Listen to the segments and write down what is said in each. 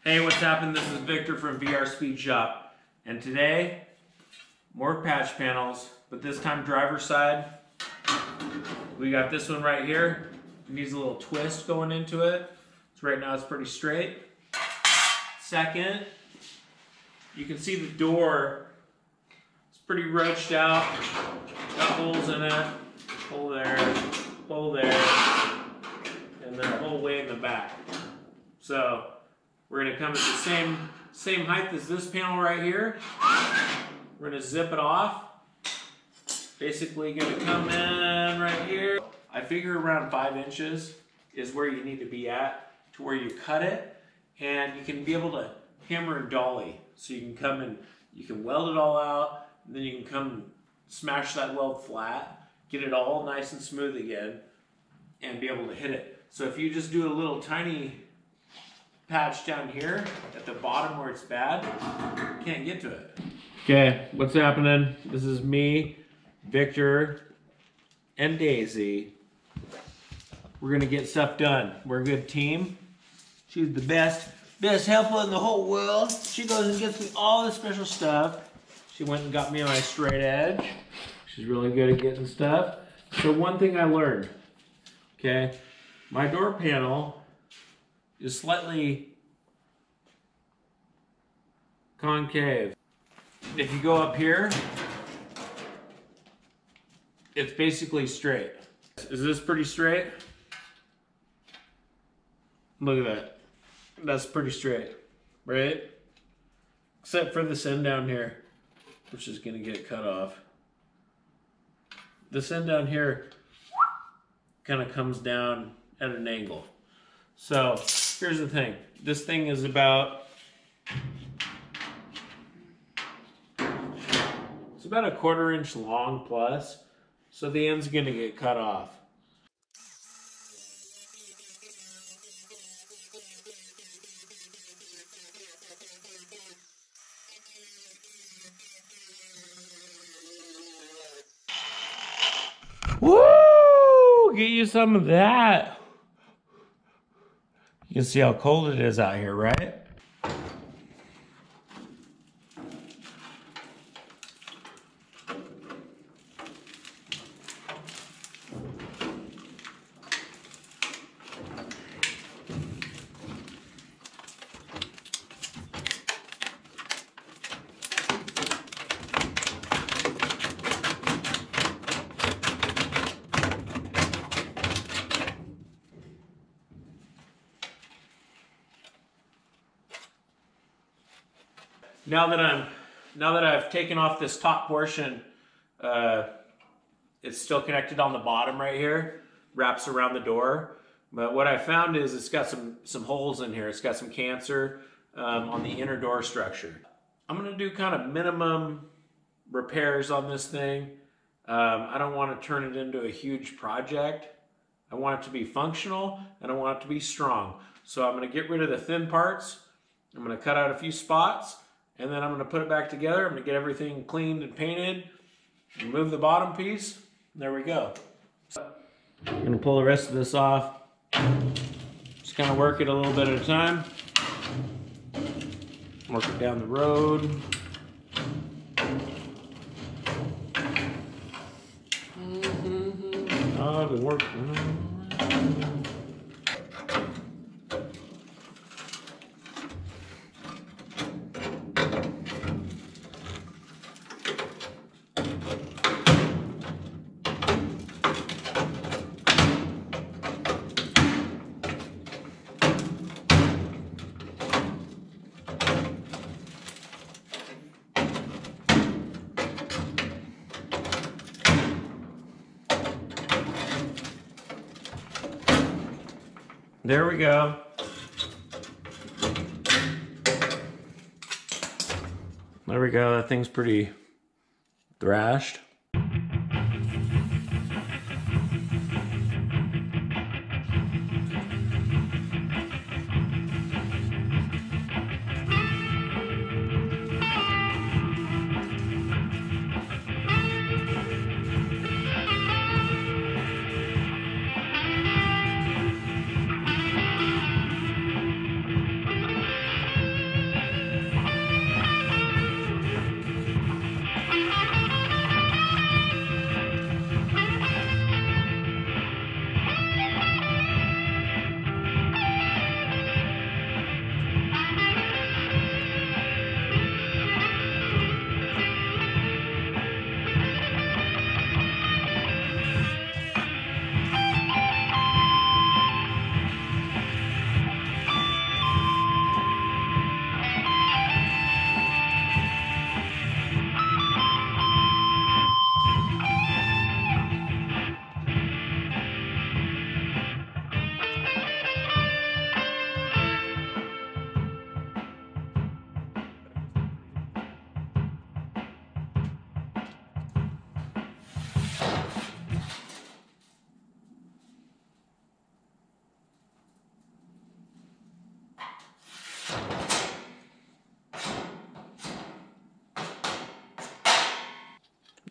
Hey, what's happened? This is Victor from VR Speed Shop, and today, more patch panels, but this time driver's side. We got this one right here. It needs a little twist going into it. So right now it's pretty straight. Second, you can see the door. It's pretty roached out. Got holes in it. Hole there, and then a whole way in the back. So we're going to come at the same height as this panel right here. We're going to zip it off. Basically going to come in right here. I figure around 5 inches is where you need to be at to where you cut it, and you can be able to hammer and dolly. So you can come and you can weld it all out, and then you can come and smash that weld flat, get it all nice and smooth again, and be able to hit it. So if you just do a little tiny patch down here at the bottom where it's bad, you can't get to it. Okay, what's happening? This is me, Victor, and Daisy. We're gonna get stuff done. We're a good team. She's the best helper in the whole world. She goes and gets me all the special stuff. She went and got me my straight edge. She's really good at getting stuff. So one thing I learned, okay, my door panel is slightly concave. If you go up here, it's basically straight. Is this pretty straight? Look at that. That's pretty straight, right? Except for this end down here, which is gonna get cut off. This end down here kind of comes down at an angle. So here's the thing. This thing is about, it's about a 1/4 inch long plus. So the end's gonna get cut off. Woo! Get you some of that. You can see how cold it is out here, right? Now that I've taken off this top portion, it's still connected on the bottom right here, wraps around the door. But what I found is it's got some holes in here. It's got some cancer on the inner door structure. I'm gonna do kind of minimum repairs on this thing. I don't want to turn it into a huge project. I want it to be functional and I want it to be strong. So I'm gonna get rid of the thin parts. I'm gonna cut out a few spots, and then I'm going to put it back together. I'm going to get everything cleaned and painted. Remove the bottom piece. There we go. I'm going to pull the rest of this off. Just kind of work it a little bit at a time. Work it down the road. Oh, I've been working. There we go. There we go. That thing's pretty thrashed.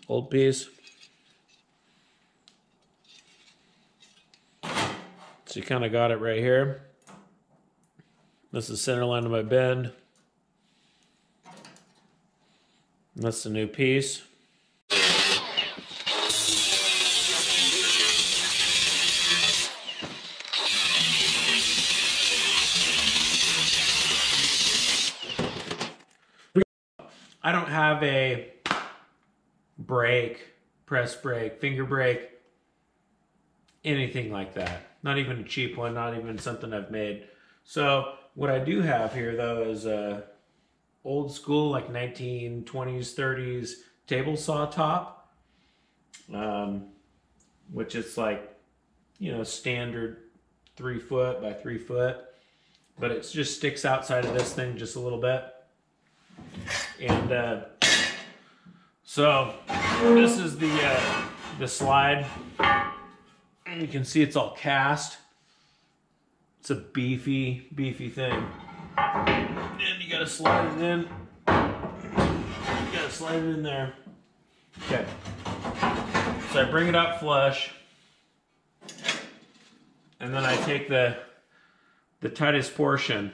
Old piece. So you kind of got it right here. That's the center line of my bend. And that's the new piece. I don't have a brake, press brake, finger brake, anything like that. Not even a cheap one, not even something I've made. So what I do have here though is a old school, like 1920s, 30s table saw top, which is like, you know, standard 3 foot by 3 foot, but it just sticks outside of this thing just a little bit. And so this is the slide. You can see it's all cast. It's a beefy thing. And you gotta slide it in. You gotta slide it in there. Okay. So I bring it up flush. And then I take the tightest portion,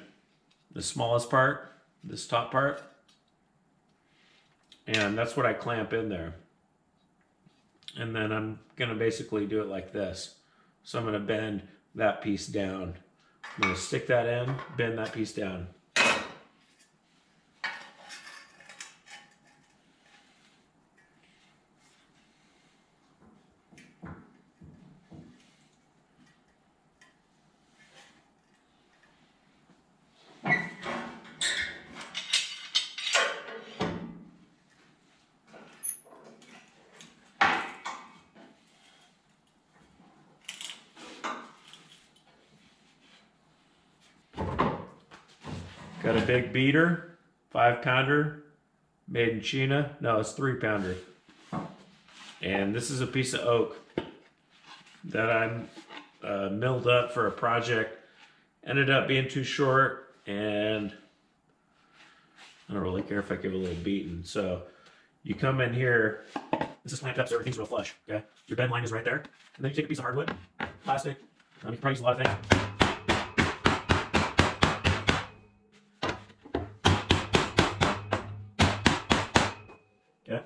the smallest part, this top part, and that's what I clamp in there. And then I'm gonna basically do it like this. So I'm gonna bend that piece down. I'm gonna stick that in, bend that piece down. Got a big beater, 5-pounder, made in China. No, it's 3-pounder. And this is a piece of oak that I milled up for a project. Ended up being too short, and I don't really care if I give it a little beating. So you come in here, this is clamped up so everything's real flush, okay? Your bend line is right there. And then you take a piece of hardwood, plastic. You can probably use a lot of things. Okay.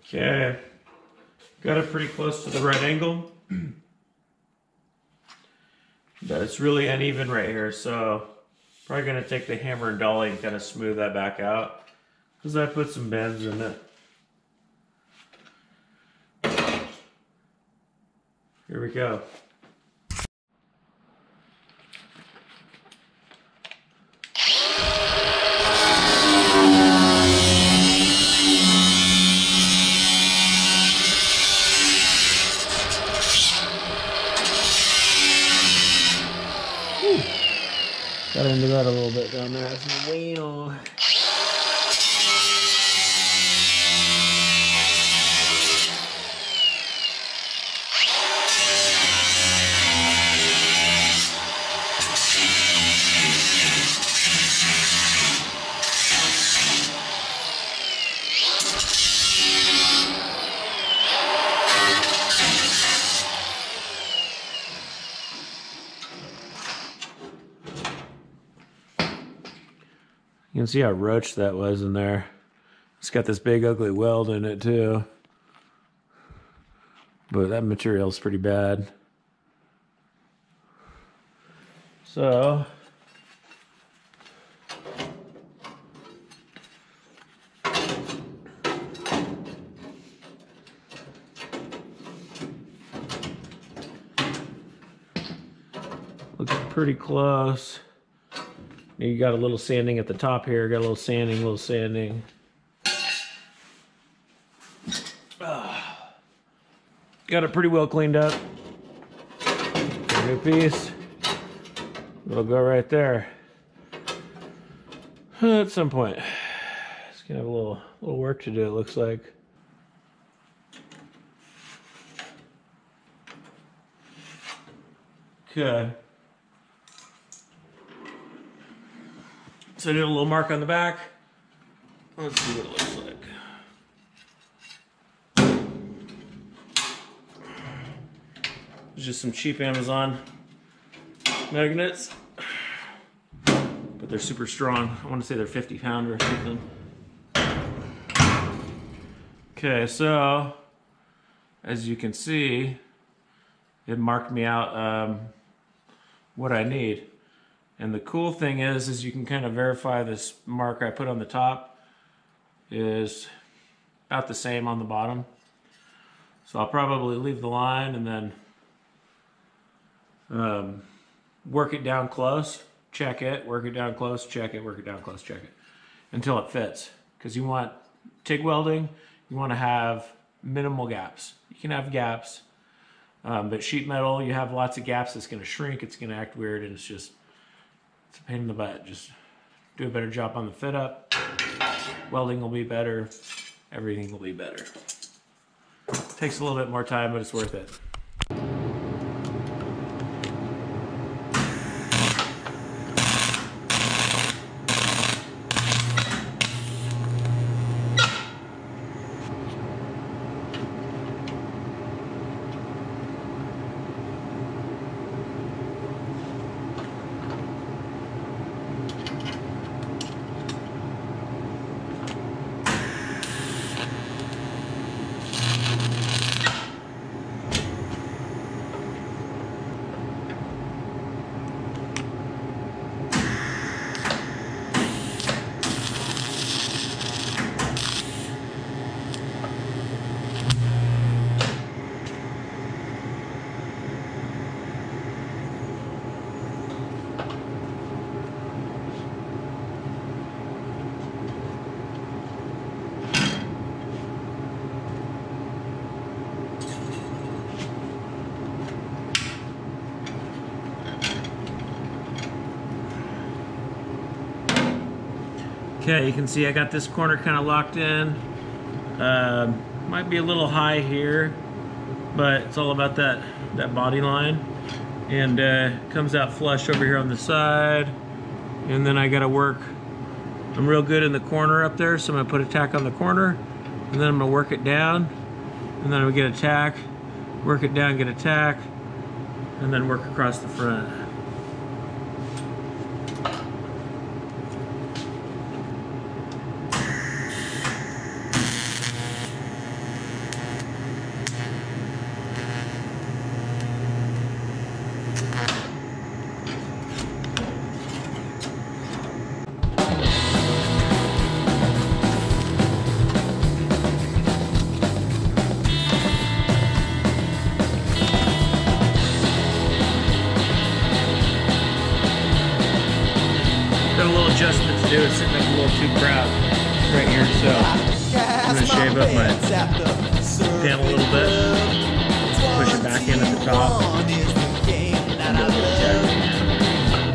Okay, got it pretty close to the right angle, but it's really uneven right here, so probably going to take the hammer and dolly and kind of smooth that back out, because I put some bends in it. Here we go. Got into that a little bit down there. That's the wheel. You can see how roached that was in there. It's got this big ugly weld in it too. But that material's pretty bad. So looks pretty close. You got a little sanding at the top here. Got a little sanding, Got it pretty well cleaned up. A new piece. It'll go right there. At some point. It's gonna have a little work to do, it looks like. Okay. So I did a little mark on the back. Let's see what it looks like. It's just some cheap Amazon magnets, but they're super strong. I want to say they're 50 pound or something. Okay, so as you can see, it marked me out what I need. And the cool thing is you can kind of verify this mark I put on the top is about the same on the bottom. So I'll probably leave the line and then work it down close, check it, work it down close, check it, work it down close, check it, until it fits. Because you want, TIG welding, you want to have minimal gaps. You can have gaps, but sheet metal, you have lots of gaps, it's going to shrink, it's going to act weird, and it's a pain in the butt. Just do a better job on the fit up. Welding will be better. Everything will be better. Takes a little bit more time, but it's worth it. Okay, you can see I got this corner kind of locked in. Might be a little high here, but it's all about that body line. And comes out flush over here on the side. And then I gotta work, I'm real good in the corner up there, so I'm gonna put a tack on the corner, and then I'm gonna work it down, and then I'm gonna get a tack, work it down, get a tack, and then work across the front. Adjustment to do. It's sitting up a little too proud right here, so I'm going to shave up my panel a little bit, push it back in at the top, and do a little check.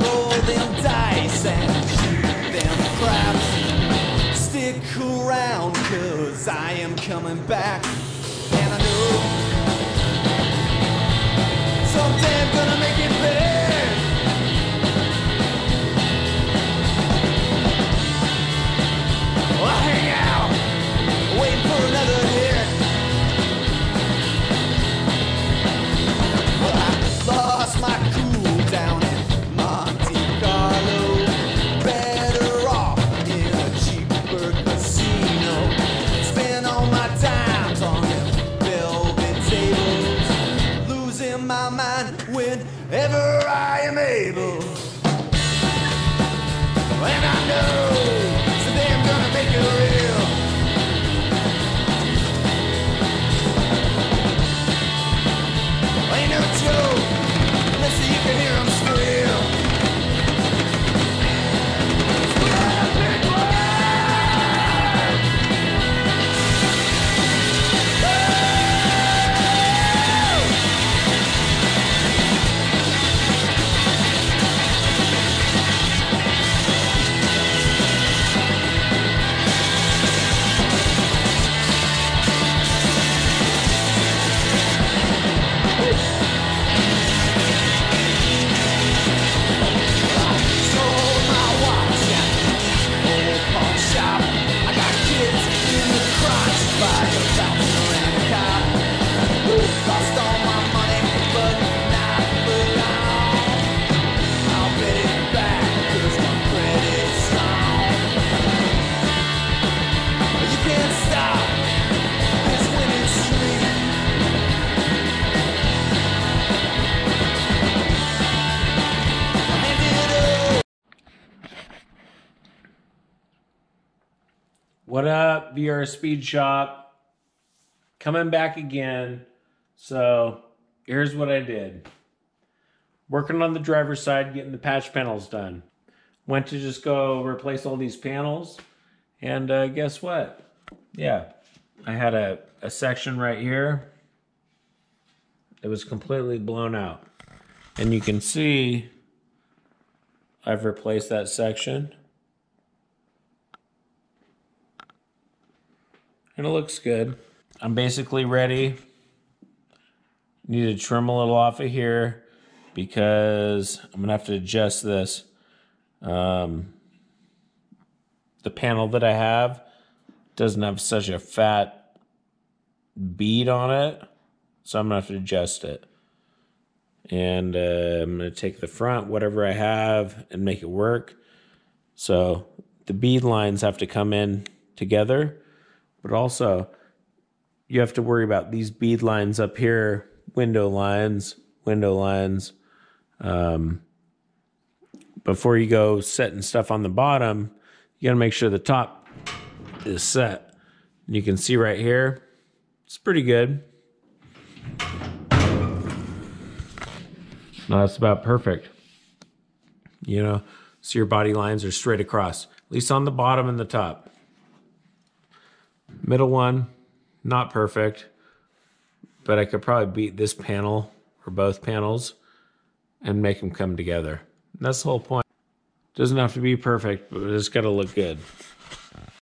Roll them dice and shoot them craps. Stick around, 'cause I am coming back, and I know someday I'm gonna make it better. I hang out, waiting for another hit. Well, I lost my cool down in Monte Carlo. Better off in What up, VR Speed Shop? Coming back again. So here's what I did. Working on the driver's side, getting the patch panels done. Went to just go replace all these panels. And guess what? Yeah, I had a section right here. It was completely blown out. And you can see I've replaced that section. And it looks good. I'm basically ready. Need to trim a little off of here because I'm gonna have to adjust this. The panel that I have doesn't have such a fat bead on it, so I'm gonna have to adjust it. And I'm gonna take the front, whatever I have, and make it work. So the bead lines have to come in together, but also you have to worry about these bead lines up here, window lines. Before you go setting stuff on the bottom, you gotta make sure the top is set. And you can see right here, it's pretty good. No, that's about perfect. You know, so your body lines are straight across, at least on the bottom and the top. Middle one, not perfect, but I could probably beat this panel or both panels and make them come together. And that's the whole point. Doesn't have to be perfect, but it's got to look good.